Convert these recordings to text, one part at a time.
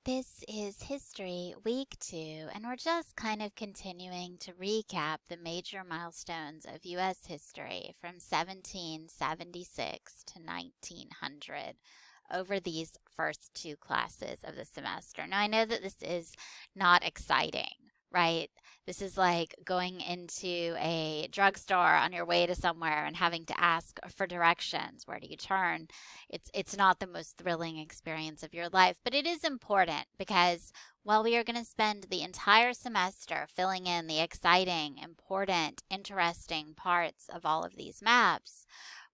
This is History Week 2, and we're just kind of continuing to recap the major milestones of U.S. history from 1776 to 1900 over these first two classes of the semester. Now, I know that this is not exciting, right? This is like going into a drugstore on your way to somewhere and having to ask for directions. Where do you turn? It's not the most thrilling experience of your life, but it is important because while we are going to spend the entire semester filling in the exciting, important, interesting parts of all of these maps,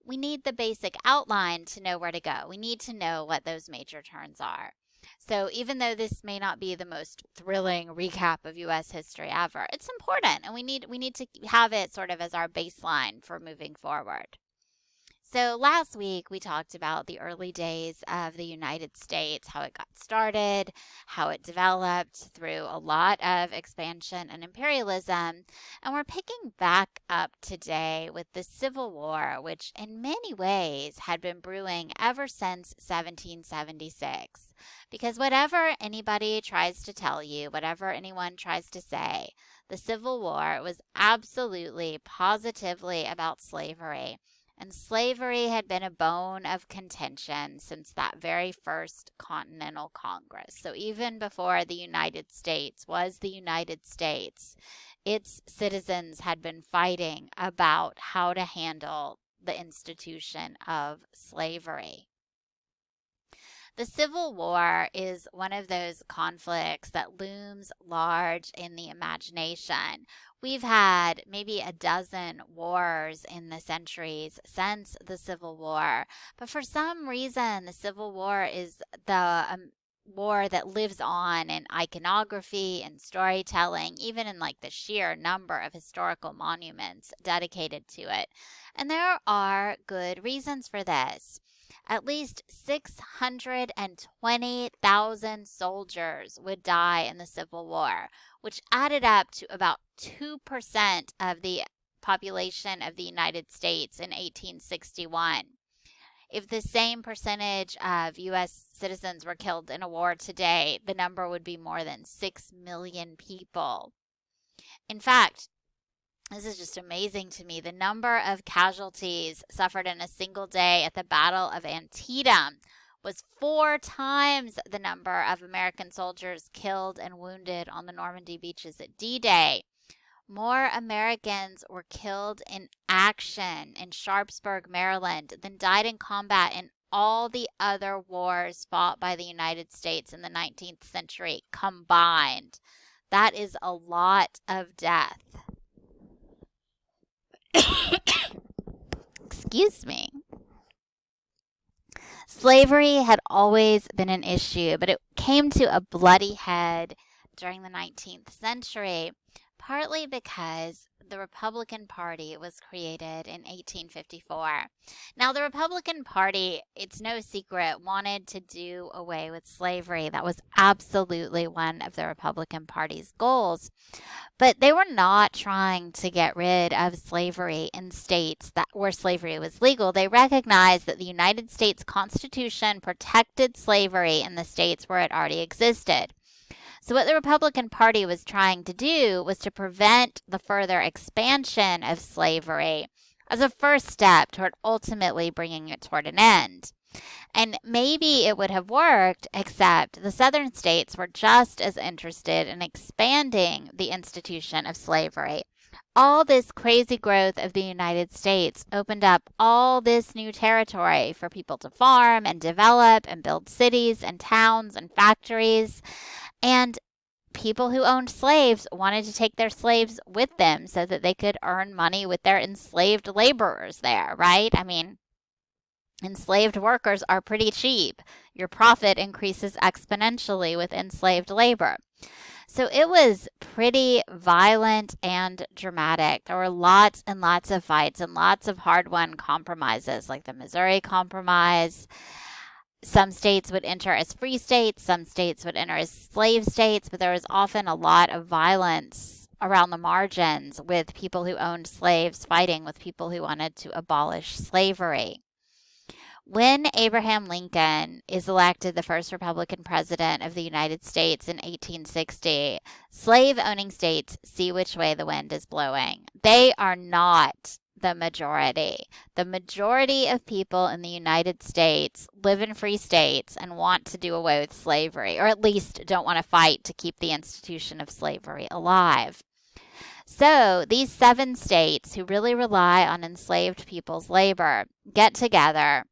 we need the basic outline to know where to go. We need to know what those major turns are. So even though this may not be the most thrilling recap of US history ever, it's important and we need to have it sort of as our baseline for moving forward. So last week we talked about the early days of the United States, how it got started, how it developed through a lot of expansion and imperialism. And we're picking back up today with the Civil War, which in many ways had been brewing ever since 1776. Because whatever anybody tries to tell you, whatever anyone tries to say, the Civil War was absolutely, positively about slavery, and slavery had been a bone of contention since that very first Continental Congress. So even before the United States was the United States, its citizens had been fighting about how to handle the institution of slavery. The Civil War is one of those conflicts that looms large in the imagination. We've had maybe a dozen wars in the centuries since the Civil War, but for some reason, the Civil War is the war that lives on in iconography and storytelling, even in like the sheer number of historical monuments dedicated to it. And there are good reasons for this. At least 620,000 soldiers would die in the Civil War, which added up to about 2% of the population of the United States in 1861. If the same percentage of U.S. citizens were killed in a war today, the number would be more than 6 million people. In fact, this is just amazing to me. The number of casualties suffered in a single day at the Battle of Antietam was 4 times the number of American soldiers killed and wounded on the Normandy beaches at D Day. More Americans were killed in action in Sharpsburg, Maryland, than died in combat in all the other wars fought by the United States in the 19th century combined. That is a lot of death. Excuse me. Slavery had always been an issue, but it came to a bloody head during the 19th century, partly because the Republican Party was created in 1854. Now, the Republican Party, it's no secret, wanted to do away with slavery. That was absolutely one of the Republican Party's goals. But they were not trying to get rid of slavery in states that where slavery was legal. They recognized that the United States Constitution protected slavery in the states where it already existed. So what the Republican Party was trying to do was to prevent the further expansion of slavery as a first step toward ultimately bringing it toward an end. And maybe it would have worked, except the southern states were just as interested in expanding the institution of slavery. All this crazy growth of the United States opened up all this new territory for people to farm and develop and build cities and towns and factories. And people who owned slaves wanted to take their slaves with them so that they could earn money with their enslaved laborers there, right? I mean, enslaved workers are pretty cheap. Your profit increases exponentially with enslaved labor. So it was pretty violent and dramatic. There were lots and lots of fights and lots of hard won compromises, like the Missouri Compromise. Some states would enter as free states, some states would enter as slave states, but there was often a lot of violence around the margins with people who owned slaves fighting with people who wanted to abolish slavery. When Abraham Lincoln is elected the first Republican president of the United States in 1860, slave-owning states see which way the wind is blowing. They are not the majority. The majority of people in the United States live in free states and want to do away with slavery, or at least don't want to fight to keep the institution of slavery alive. So these 7 states who really rely on enslaved people's labor get together,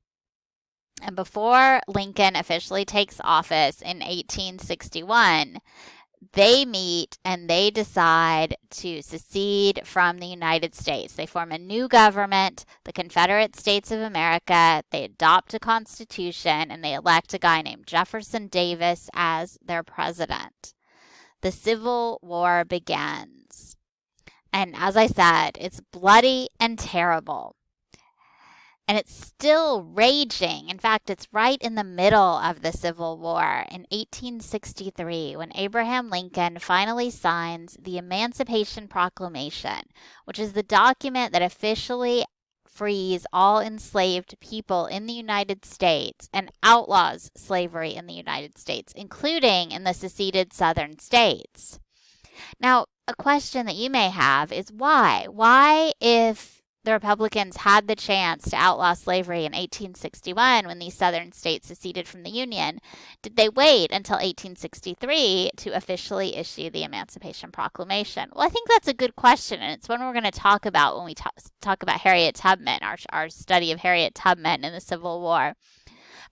and before Lincoln officially takes office in 1861, they meet and they decide to secede from the United States. They form a new government, the Confederate States of America. They adopt a constitution and they elect a guy named Jefferson Davis as their president. The Civil War begins. And as I said, it's bloody and terrible. And it's still raging. In fact, it's right in the middle of the Civil War in 1863 when Abraham Lincoln finally signs the Emancipation Proclamation, which is the document that officially frees all enslaved people in the United States and outlaws slavery in the United States, including in the seceded southern states. Now, a question that you may have is why? Why, if the Republicans had the chance to outlaw slavery in 1861 when these southern states seceded from the Union, did they wait until 1863 to officially issue the Emancipation Proclamation? Well, I think that's a good question, and it's one we're going to talk about when we talk about Harriet Tubman, our study of Harriet Tubman in the Civil War.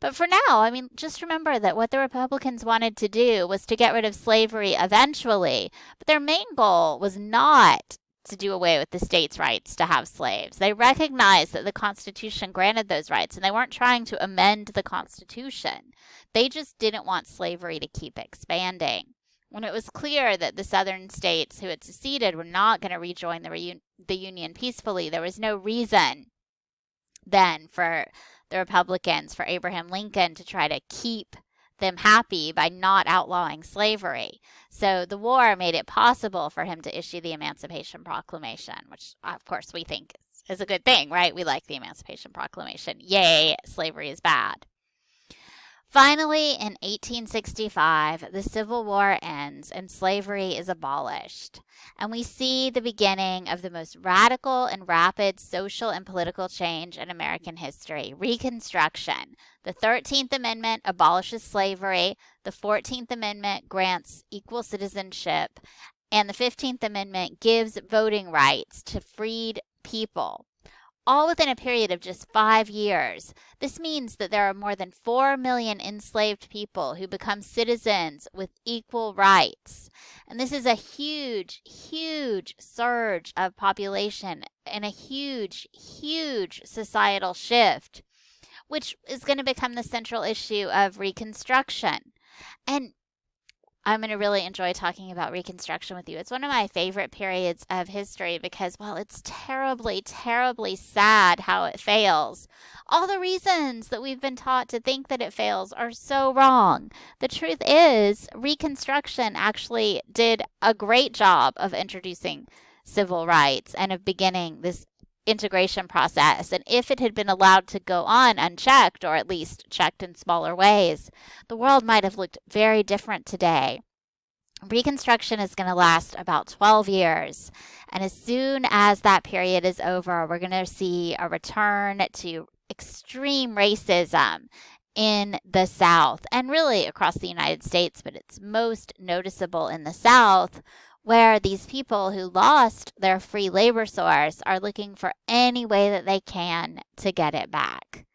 But for now, just remember that what the Republicans wanted to do was to get rid of slavery eventually, but their main goal was not to do away with the states' rights to have slaves. They recognized that the Constitution granted those rights, and they weren't trying to amend the Constitution. They just didn't want slavery to keep expanding. When it was clear that the southern states who had seceded were not going to rejoin the Union peacefully, there was no reason then for the Republicans, for Abraham Lincoln, to try to keep them happy by not outlawing slavery. So the war made it possible for him to issue the Emancipation Proclamation, which of course we think is a good thing, right? We like the Emancipation Proclamation. Yay, slavery is bad. Finally, in 1865, the Civil War ends and slavery is abolished. And we see the beginning of the most radical and rapid social and political change in American history, Reconstruction. The 13th Amendment abolishes slavery, the 14th Amendment grants equal citizenship, and the 15th Amendment gives voting rights to freed people, all within a period of just 5 years. This means that there are more than 4 million enslaved people who become citizens with equal rights. And this is a huge, huge surge of population and a huge, huge societal shift, which is going to become the central issue of Reconstruction. And I'm going to really enjoy talking about Reconstruction with you. It's one of my favorite periods of history because, well, it's terribly, terribly sad how it fails. All the reasons that we've been taught to think that it fails are so wrong. The truth is, Reconstruction actually did a great job of introducing civil rights and of beginning this integration process, and if it had been allowed to go on unchecked, or at least checked in smaller ways, the world might have looked very different today. Reconstruction is going to last about 12 years, and as soon as that period is over, we're going to see a return to extreme racism in the South, and really across the United States, but it's most noticeable in the South, where these people who lost their free labor source are looking for any way that they can to get it back.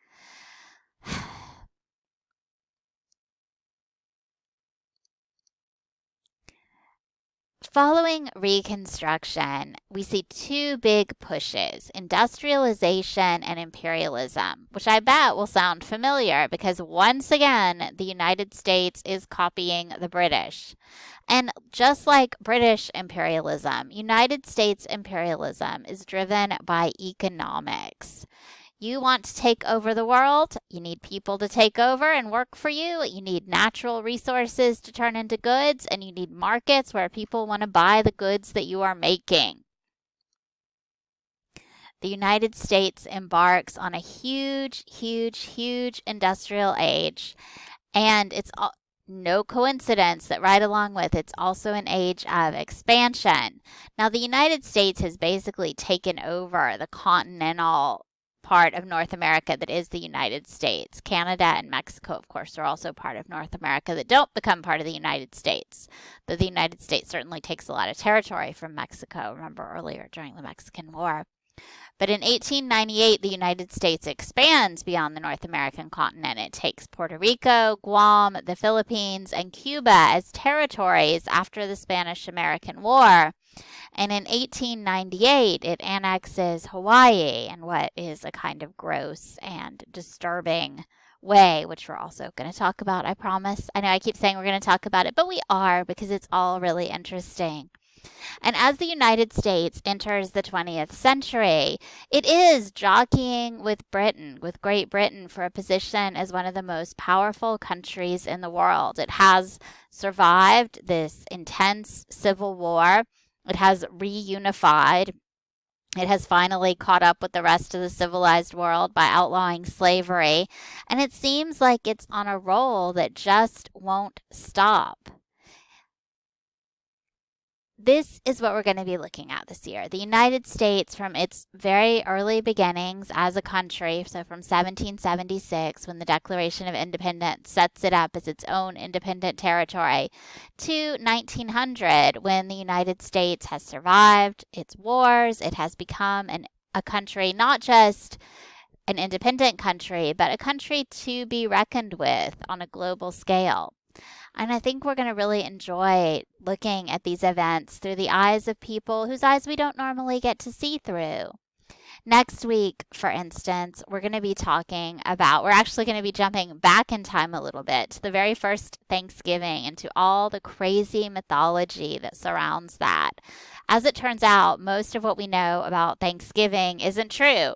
Following Reconstruction, we see 2 big pushes, industrialization and imperialism, which I bet will sound familiar because once again, the United States is copying the British. And just like British imperialism, United States imperialism is driven by economics. You want to take over the world, you need people to take over and work for you, you need natural resources to turn into goods, and you need markets where people want to buy the goods that you are making. the United States embarks on a huge, huge, huge industrial age, and it's no coincidence that right along with it's also an age of expansion. Now, the United States has basically taken over the continental part of North America that is the United States. Canada and Mexico, of course, are also part of North America that don't become part of the United States. Though the United States certainly takes a lot of territory from Mexico, remember earlier during the Mexican War. But in 1898, the United States expands beyond the North American continent. It takes Puerto Rico, Guam, the Philippines, and Cuba as territories after the Spanish-American War. And in 1898, it annexes Hawaii in what is a kind of gross and disturbing way, which we're also going to talk about, I promise. I know I keep saying we're going to talk about it, but we are, because it's all really interesting. And as the United States enters the 20th century, it is jockeying with Britain, with Great Britain, for a position as one of the most powerful countries in the world. It has survived this intense civil war. It has reunified. It has finally caught up with the rest of the civilized world by outlawing slavery. And it seems like it's on a roll that just won't stop. This is what we're going to be looking at this year. The United States, from its very early beginnings as a country, so from 1776, when the Declaration of Independence sets it up as its own independent territory, to 1900, when the United States has survived its wars. It has become a country, not just an independent country, but a country to be reckoned with on a global scale. And I think we're going to really enjoy looking at these events through the eyes of people whose eyes we don't normally get to see through. Next week, for instance, we're actually going to be jumping back in time a little bit to the very first Thanksgiving and to all the crazy mythology that surrounds that. As it turns out, most of what we know about Thanksgiving isn't true.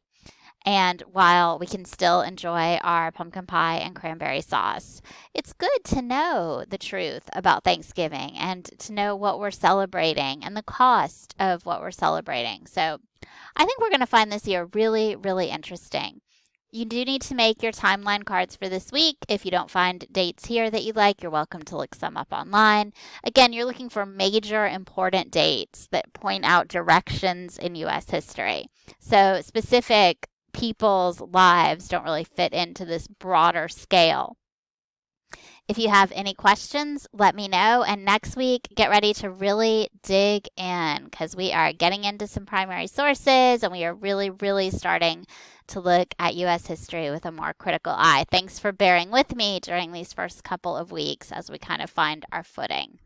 And while we can still enjoy our pumpkin pie and cranberry sauce, it's good to know the truth about Thanksgiving and to know what we're celebrating and the cost of what we're celebrating. So I think we're going to find this year really, really interesting. You do need to make your timeline cards for this week. If you don't find dates here that you like, you're welcome to look some up online. Again, you're looking for major important dates that point out directions in U.S. history. So specific people's lives don't really fit into this broader scale. If you have any questions, let me know. And next week, get ready to really dig in, because we are getting into some primary sources and we are really, really starting to look at U.S. history with a more critical eye. Thanks for bearing with me during these first couple of weeks as we kind of find our footing.